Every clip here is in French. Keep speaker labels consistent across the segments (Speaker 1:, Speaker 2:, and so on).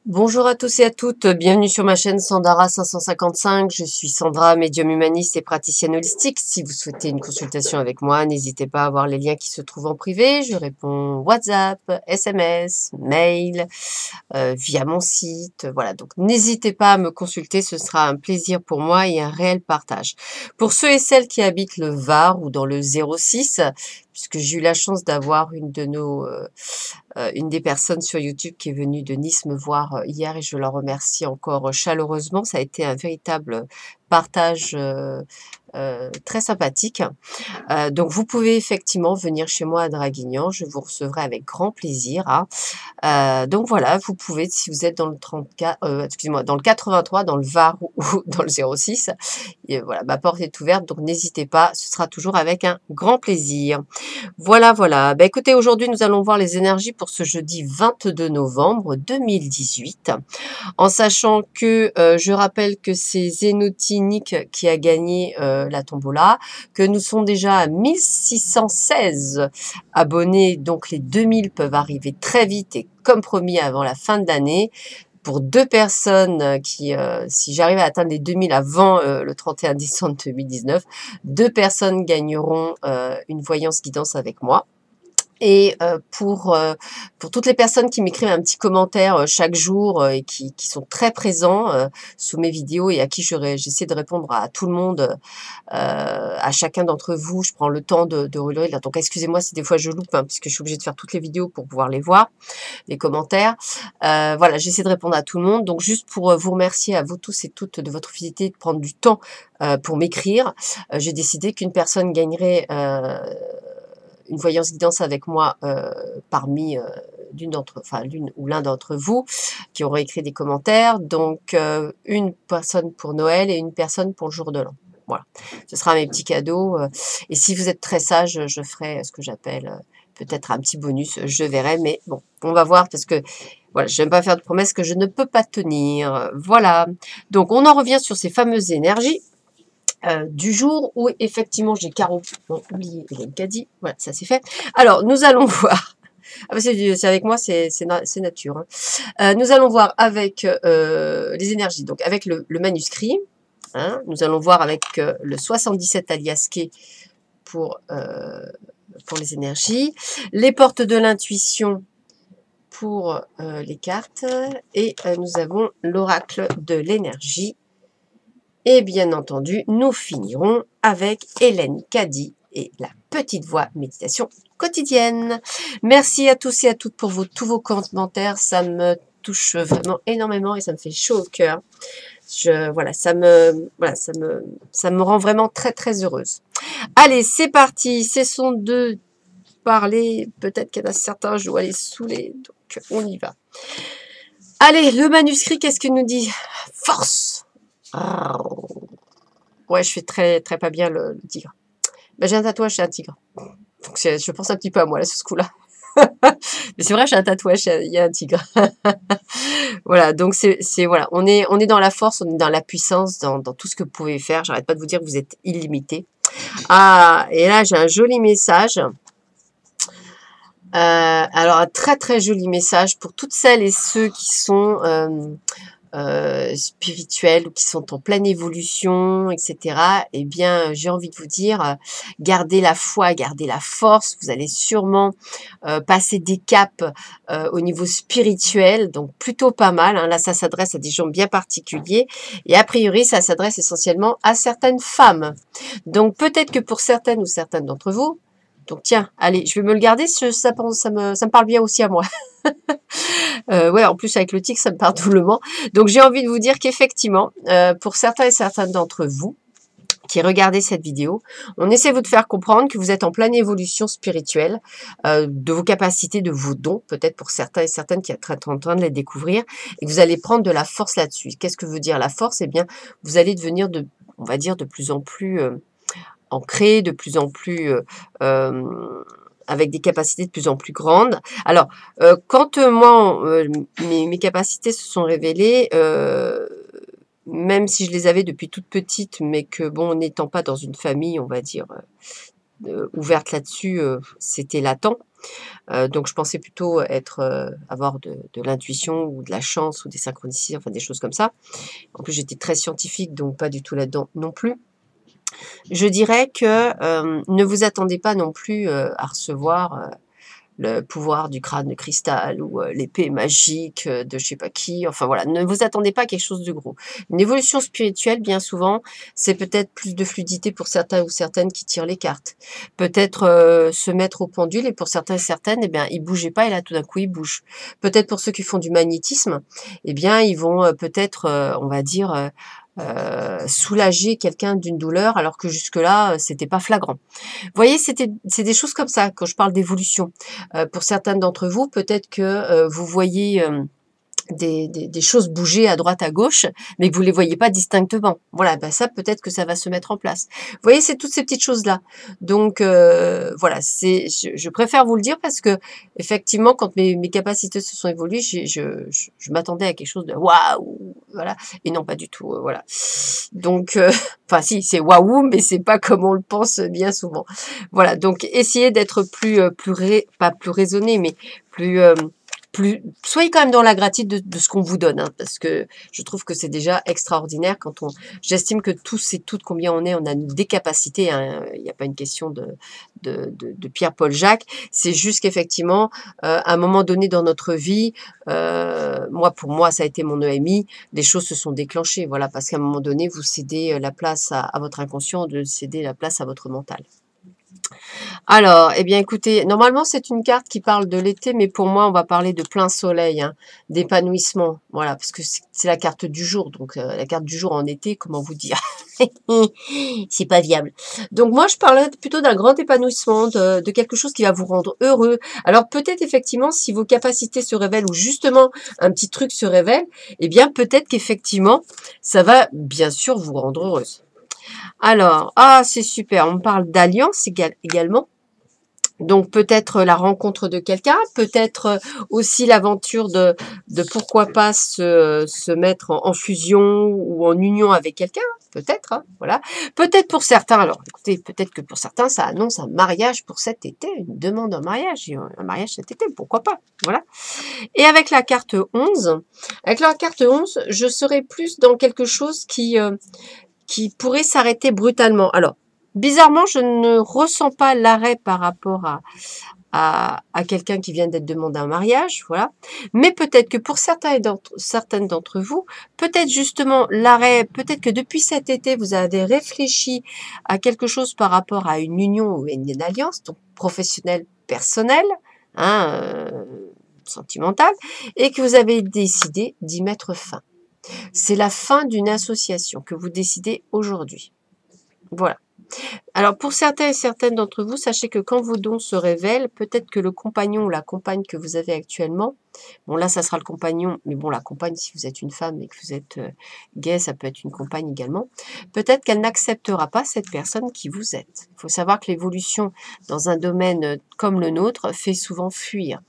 Speaker 1: Bonjour à tous et à toutes, bienvenue sur ma chaîne Sandara 555. Je suis Sandra, médium humaniste et praticienne holistique. Si vous souhaitez une consultation avec moi, n'hésitez pas à voir les liens qui se trouvent en privé. Je réponds WhatsApp, SMS, mail, via mon site. Voilà, donc n'hésitez pas à me consulter, ce sera un plaisir pour moi et un réel partage. Pour ceux et celles qui habitent le Var ou dans le 06, puisque j'ai eu la chance d'avoir une des personnes sur YouTube qui est venue de Nice me voir hier et je la remercie encore chaleureusement. Ça a été un véritable partage très sympathique. Donc vous pouvez effectivement venir chez moi à Draguignan, je vous recevrai avec grand plaisir, hein. Donc voilà, vous pouvez, si vous êtes dans le 34, excusez-moi, dans le 83, dans le Var ou dans le 06, et voilà, ma porte est ouverte, donc n'hésitez pas, ce sera toujours avec un grand plaisir. Voilà, voilà. Bah, écoutez, aujourd'hui, nous allons voir les énergies pour ce jeudi 22 novembre 2018. En sachant que, je rappelle que c'est Zénotinique qui a gagné la tombola, que nous sommes déjà à 1616 abonnés, donc les 2000 peuvent arriver très vite et comme promis avant la fin de l'année. Pour deux personnes qui, si j'arrive à atteindre les 2000 avant le 31 décembre 2019, deux personnes gagneront une voyance guidance avec moi. Et pour toutes les personnes qui m'écrivent un petit commentaire chaque jour et qui sont très présents sous mes vidéos et à qui j'essaie de répondre à tout le monde, à chacun d'entre vous, je prends le temps de relire. Donc excusez-moi si des fois je loupe, hein, puisque je suis obligée de faire toutes les vidéos pour pouvoir les voir, les commentaires. Voilà, j'essaie de répondre à tout le monde. Donc juste pour vous remercier à vous tous et toutes de votre fidélité, de prendre du temps pour m'écrire, j'ai décidé qu'une personne gagnerait une voyance guidance avec moi parmi l'une ou l'un d'entre vous qui auront écrit des commentaires. Donc, une personne pour Noël et une personne pour le jour de l'an. Voilà, ce sera mes petits cadeaux. Et si vous êtes très sage, je ferai ce que j'appelle peut-être un petit bonus. Je verrai, mais bon, on va voir parce que voilà, je n'aime pas faire de promesses que je ne peux pas tenir. Voilà. Donc, on en revient sur ces fameuses énergies. Du jour où effectivement j'ai oublié Hélène Caddy, voilà, ça c'est fait. Alors, nous allons voir. Ah bah c'est avec moi, c'est nature, hein. Nous allons voir avec les énergies, donc avec le manuscrit. Hein, nous allons voir avec le 77 alias K pour les énergies. Les portes de l'intuition pour les cartes. Et nous avons l'oracle de l'énergie. Et bien entendu, nous finirons avec Hélène Caddy et la petite voix méditation quotidienne. Merci à tous et à toutes pour tous vos commentaires. Ça me touche vraiment énormément et ça me fait chaud au cœur. Ça me rend vraiment très très heureuse. Allez, c'est parti. Cessons de parler. Peut-être qu'il y en a certains, je dois les saouler. Donc, on y va. Allez, le manuscrit, qu'est-ce qu'il nous dit? Force! Ouais, je fais très, très pas bien le tigre. Ben, j'ai un tatouage, c'est un tigre. Donc, je pense un petit peu à moi, là, sur ce coup-là. Mais c'est vrai, j'ai un tatouage, il y a un tigre. Voilà, donc voilà, on est dans la force, on est dans la puissance, dans tout ce que vous pouvez faire. J'arrête pas de vous dire que vous êtes illimité. Ah, et là, j'ai un joli message. Alors, un très, très joli message pour toutes celles et ceux qui sont spirituels ou qui sont en pleine évolution, etc. Eh bien, j'ai envie de vous dire, gardez la foi, gardez la force. Vous allez sûrement passer des caps au niveau spirituel, donc plutôt pas mal. Hein. Là, ça s'adresse à des gens bien particuliers et a priori, ça s'adresse essentiellement à certaines femmes. Donc, peut-être que pour certaines ou certaines d'entre vous, donc tiens, allez, je vais me le garder, ça me parle bien aussi à moi. Ouais, en plus avec le tic, ça me parle doublement. Donc j'ai envie de vous dire qu'effectivement, pour certains et certaines d'entre vous qui regardez cette vidéo, on essaie de vous faire comprendre que vous êtes en pleine évolution spirituelle, de vos capacités, de vos dons, peut-être pour certains et certaines qui sont en train de les découvrir, et que vous allez prendre de la force là-dessus. Qu'est-ce que veut dire la force? Eh bien, vous allez devenir on va dire, de plus en plus ancré, de plus en plus avec des capacités de plus en plus grandes. Alors, quand moi, mes capacités se sont révélées, même si je les avais depuis toute petite, mais que bon, n'étant pas dans une famille, on va dire, ouverte là-dessus, c'était latent. Donc je pensais plutôt avoir de l'intuition ou de la chance ou des synchronicités, enfin des choses comme ça. En plus, j'étais très scientifique, donc pas du tout là-dedans non plus. Je dirais que ne vous attendez pas non plus à recevoir le pouvoir du crâne de cristal ou l'épée magique de je sais pas qui. Enfin voilà, ne vous attendez pas à quelque chose de gros. Une évolution spirituelle, bien souvent, c'est peut-être plus de fluidité pour certains ou certaines qui tirent les cartes. Peut-être se mettre au pendule et pour certains et certaines, eh bien, ils bougeaient pas et là tout d'un coup ils bougent. Peut-être pour ceux qui font du magnétisme, eh bien, ils vont peut-être, on va dire, soulager quelqu'un d'une douleur alors que jusque-là, c'était pas flagrant. Vous voyez, c'est des choses comme ça quand je parle d'évolution. Pour certaines d'entre vous, peut-être que vous voyez des choses bouger à droite, à gauche, mais que vous ne les voyez pas distinctement. Voilà, ben ça, peut-être que ça va se mettre en place. Vous voyez, c'est toutes ces petites choses-là. Donc, voilà, je préfère vous le dire parce que, effectivement, quand mes capacités se sont évoluées, je m'attendais à quelque chose de waouh, voilà, et non, pas du tout, voilà. Donc, enfin, si, c'est waouh, mais c'est pas comme on le pense bien souvent. Voilà, donc, essayez d'être pas plus raisonné, mais plus... soyez quand même dans la gratitude de ce qu'on vous donne, hein, parce que je trouve que c'est déjà extraordinaire j'estime que tous et toutes, combien on a des capacités, hein, il n'y a pas une question de Pierre-Paul Jacques, c'est juste qu'effectivement, à un moment donné dans notre vie, pour moi, ça a été mon EMI, des choses se sont déclenchées, voilà, parce qu'à un moment donné, vous cédez la place à votre inconscient, de céder la place à votre mental. Alors, eh bien, écoutez, normalement, c'est une carte qui parle de l'été, mais pour moi, on va parler de plein soleil, hein, d'épanouissement. Voilà, parce que c'est la carte du jour. Donc, la carte du jour en été, comment vous dire? C'est pas viable. Donc, moi, je parlais plutôt d'un grand épanouissement, de quelque chose qui va vous rendre heureux. Alors, peut-être, effectivement, si vos capacités se révèlent ou justement un petit truc se révèle, eh bien, peut-être qu'effectivement, ça va bien sûr vous rendre heureuse. Alors, c'est super, on me parle d'alliance également. Donc peut-être la rencontre de quelqu'un, peut-être aussi l'aventure de pourquoi pas se mettre en fusion ou en union avec quelqu'un, peut-être, hein, voilà. Peut-être pour certains, alors écoutez, peut-être que pour certains, ça annonce un mariage pour cet été, une demande en mariage, un mariage cet été, pourquoi pas, voilà. Et avec la carte 11, je serais plus dans quelque chose qui pourrait s'arrêter brutalement. Alors, bizarrement, je ne ressens pas l'arrêt par rapport à quelqu'un qui vient d'être demandé un mariage, voilà. Mais peut-être que pour certaines d'entre vous, peut-être justement l'arrêt, peut-être que depuis cet été, vous avez réfléchi à quelque chose par rapport à une union ou une alliance, donc professionnelle, personnelle, hein, sentimentale, et que vous avez décidé d'y mettre fin. C'est la fin d'une association que vous décidez aujourd'hui. Voilà. Alors pour certains et certaines d'entre vous, sachez que quand vos dons se révèlent, peut-être que le compagnon ou la compagne que vous avez actuellement, bon là ça sera le compagnon, mais bon la compagne si vous êtes une femme et que vous êtes gay, ça peut être une compagne également, peut-être qu'elle n'acceptera pas cette personne qui vous êtes. Il faut savoir que l'évolution dans un domaine comme le nôtre fait souvent fuir.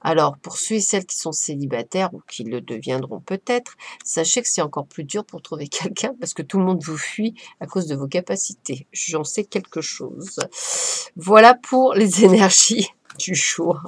Speaker 1: Alors, pour ceux et celles qui sont célibataires ou qui le deviendront peut-être, sachez que c'est encore plus dur pour trouver quelqu'un parce que tout le monde vous fuit à cause de vos capacités. J'en sais quelque chose. Voilà pour les énergies du jour.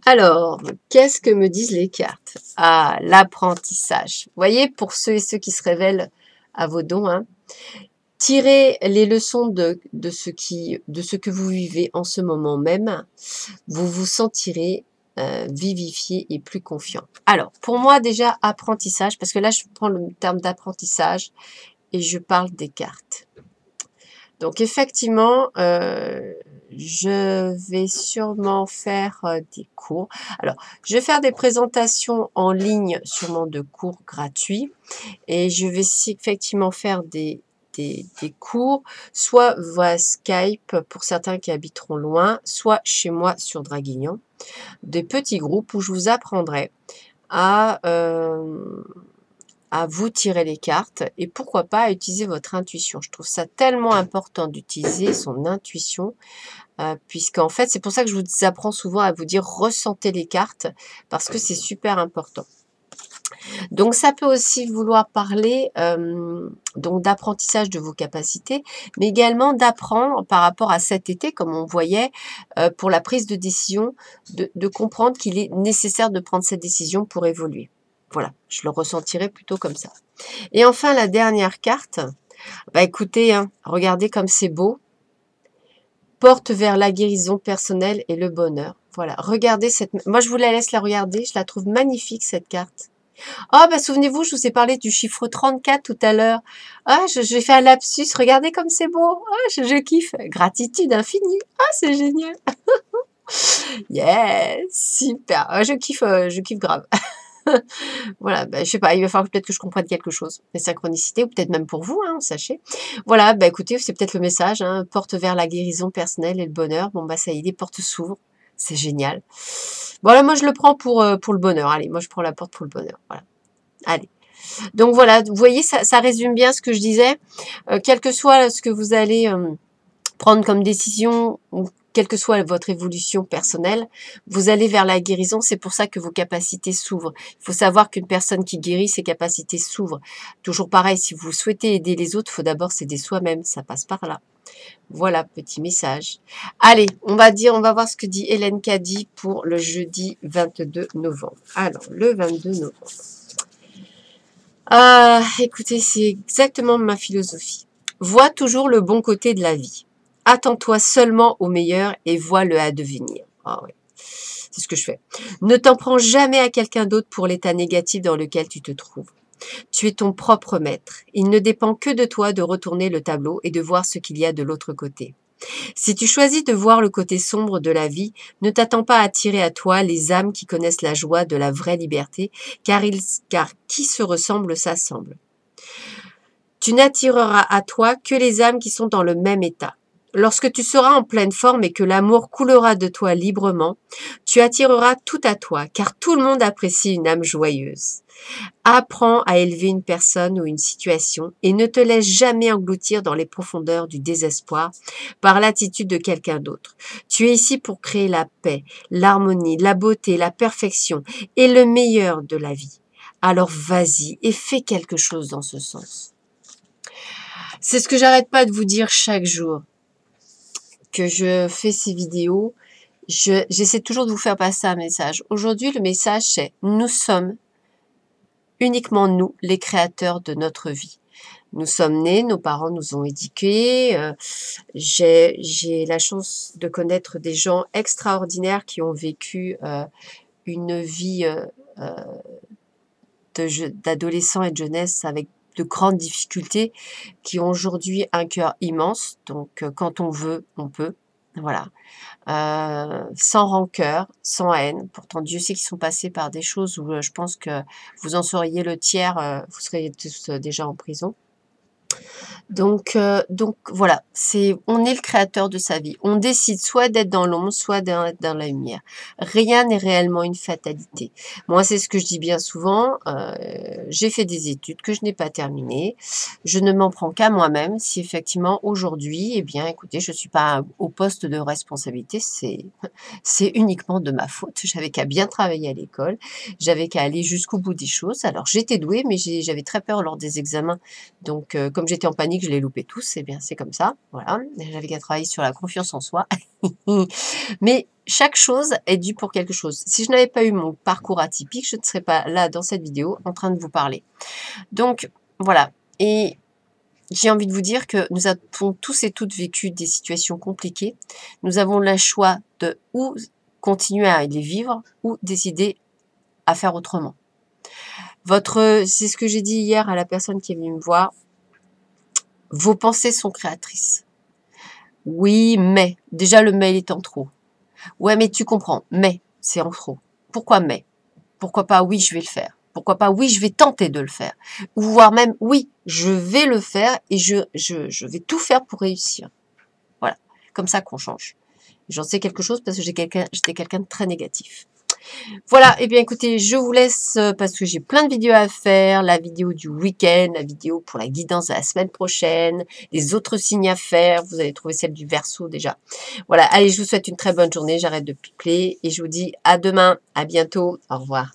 Speaker 1: Alors, qu'est-ce que me disent les cartes? L'apprentissage. Vous voyez, pour ceux et ceux qui se révèlent à vos dons, hein, tirez les leçons de ce que vous vivez en ce moment même. Vous vous sentirez vivifié et plus confiant. Alors, pour moi déjà, apprentissage, parce que là, je prends le terme d'apprentissage et je parle des cartes. Donc, effectivement, je vais sûrement faire des cours. Alors, je vais faire des présentations en ligne, sûrement de cours gratuits. Et je vais effectivement faire des cours, soit via Skype pour certains qui habiteront loin, soit chez moi sur Draguignan, des petits groupes où je vous apprendrai à vous tirer les cartes et pourquoi pas à utiliser votre intuition. Je trouve ça tellement important d'utiliser son intuition puisqu'en fait, c'est pour ça que je vous apprends souvent à vous dire ressentez les cartes parce que c'est super important. Donc ça peut aussi vouloir parler donc d'apprentissage de vos capacités, mais également d'apprendre par rapport à cet été, comme on voyait, pour la prise de décision, de comprendre qu'il est nécessaire de prendre cette décision pour évoluer. Voilà, je le ressentirais plutôt comme ça. Et enfin, la dernière carte, bah écoutez, hein, regardez comme c'est beau, porte vers la guérison personnelle et le bonheur. Voilà, regardez cette... Moi, je vous la laisse la regarder, je la trouve magnifique cette carte. Ah, bah souvenez-vous, je vous ai parlé du chiffre 34 tout à l'heure. Ah, j'ai fait un lapsus, regardez comme c'est beau. Ah, je kiffe. Gratitude infinie. Ah, c'est génial. Yes, super. Ah, je kiffe grave. Voilà, bah, je sais pas, il va falloir peut-être que je comprenne quelque chose. Les synchronicités, ou peut-être même pour vous, hein, sachez. Voilà, bah écoutez, c'est peut-être le message, hein, porte vers la guérison personnelle et le bonheur. Bon, bah ça y est, les portes s'ouvrent. C'est génial. Voilà, moi je le prends pour le bonheur. Allez, moi je prends la porte pour le bonheur. Voilà. Allez. Donc voilà, vous voyez, ça résume bien ce que je disais. Quel que soit ce que vous allez prendre comme décision, ou quelle que soit votre évolution personnelle, vous allez vers la guérison. C'est pour ça que vos capacités s'ouvrent. Il faut savoir qu'une personne qui guérit, ses capacités s'ouvrent. Toujours pareil, si vous souhaitez aider les autres, il faut d'abord s'aider soi-même. Ça passe par là. Voilà, petit message. Allez, on va voir ce que dit Hélène Caddy pour le jeudi 22 novembre. Alors, le 22 novembre. Ah, écoutez, c'est exactement ma philosophie. Vois toujours le bon côté de la vie. Attends-toi seulement au meilleur et vois le advenir. Ah oui, c'est ce que je fais. Ne t'en prends jamais à quelqu'un d'autre pour l'état négatif dans lequel tu te trouves. Tu es ton propre maître. Il ne dépend que de toi de retourner le tableau et de voir ce qu'il y a de l'autre côté. Si tu choisis de voir le côté sombre de la vie, ne t'attends pas à attirer à toi les âmes qui connaissent la joie de la vraie liberté, car qui se ressemble s'assemble. Tu n'attireras à toi que les âmes qui sont dans le même état. Lorsque tu seras en pleine forme et que l'amour coulera de toi librement, tu attireras tout à toi, car tout le monde apprécie une âme joyeuse. Apprends à élever une personne ou une situation et ne te laisse jamais engloutir dans les profondeurs du désespoir par l'attitude de quelqu'un d'autre. Tu es ici pour créer la paix, l'harmonie, la beauté, la perfection et le meilleur de la vie. Alors vas-y et fais quelque chose dans ce sens. C'est ce que j'arrête pas de vous dire chaque jour que je fais ces vidéos. J'essaie toujours de vous faire passer un message. Aujourd'hui, le message c'est nous sommes uniquement nous, les créateurs de notre vie. Nous sommes nés, nos parents nous ont éduqués. J'ai la chance de connaître des gens extraordinaires qui ont vécu une vie d'adolescents et de jeunesse avec de grandes difficultés, qui ont aujourd'hui un cœur immense. Donc, quand on veut, on peut. Voilà. Sans rancœur, sans haine. Pourtant, Dieu sait qu'ils sont passés par des choses où je pense que vous en seriez le tiers, vous seriez tous déjà en prison. Donc voilà, on est le créateur de sa vie. On décide soit d'être dans l'ombre, soit d'être dans la lumière. Rien n'est réellement une fatalité. Moi, c'est ce que je dis bien souvent. J'ai fait des études que je n'ai pas terminées. Je ne m'en prends qu'à moi-même. Si effectivement aujourd'hui, eh bien, écoutez, je suis pas au poste de responsabilité, c'est uniquement de ma faute. J'avais qu'à bien travailler à l'école. J'avais qu'à aller jusqu'au bout des choses. Alors, j'étais douée, mais j'avais très peur lors des examens. Donc, comme j'étais en panique, je les loupais tous. Eh bien, c'est comme ça. Voilà. J'avais qu'à travailler sur la confiance en soi. Mais chaque chose est due pour quelque chose. Si je n'avais pas eu mon parcours atypique, je ne serais pas là dans cette vidéo en train de vous parler. Donc, voilà. Et j'ai envie de vous dire que nous avons tous et toutes vécu des situations compliquées. Nous avons le choix de ou continuer à les vivre ou décider à faire autrement. C'est ce que j'ai dit hier à la personne qui est venue me voir. Vos pensées sont créatrices. Oui, mais. Déjà, le mais est en trop. Ouais, mais tu comprends. Mais, c'est en trop. Pourquoi mais? Pourquoi pas oui, je vais le faire? Pourquoi pas oui, je vais tenter de le faire? Ou voire même oui, je vais le faire et je vais tout faire pour réussir. Voilà. Comme ça qu'on change. J'en sais quelque chose parce que j'étais quelqu'un de très négatif. Voilà, et bien écoutez, je vous laisse parce que j'ai plein de vidéos à faire, la vidéo du week-end, la vidéo pour la guidance de la semaine prochaine, les autres signes à faire, vous allez trouver celle du Verseau déjà. Voilà, allez, je vous souhaite une très bonne journée, j'arrête de pipeler et je vous dis à demain, à bientôt, au revoir.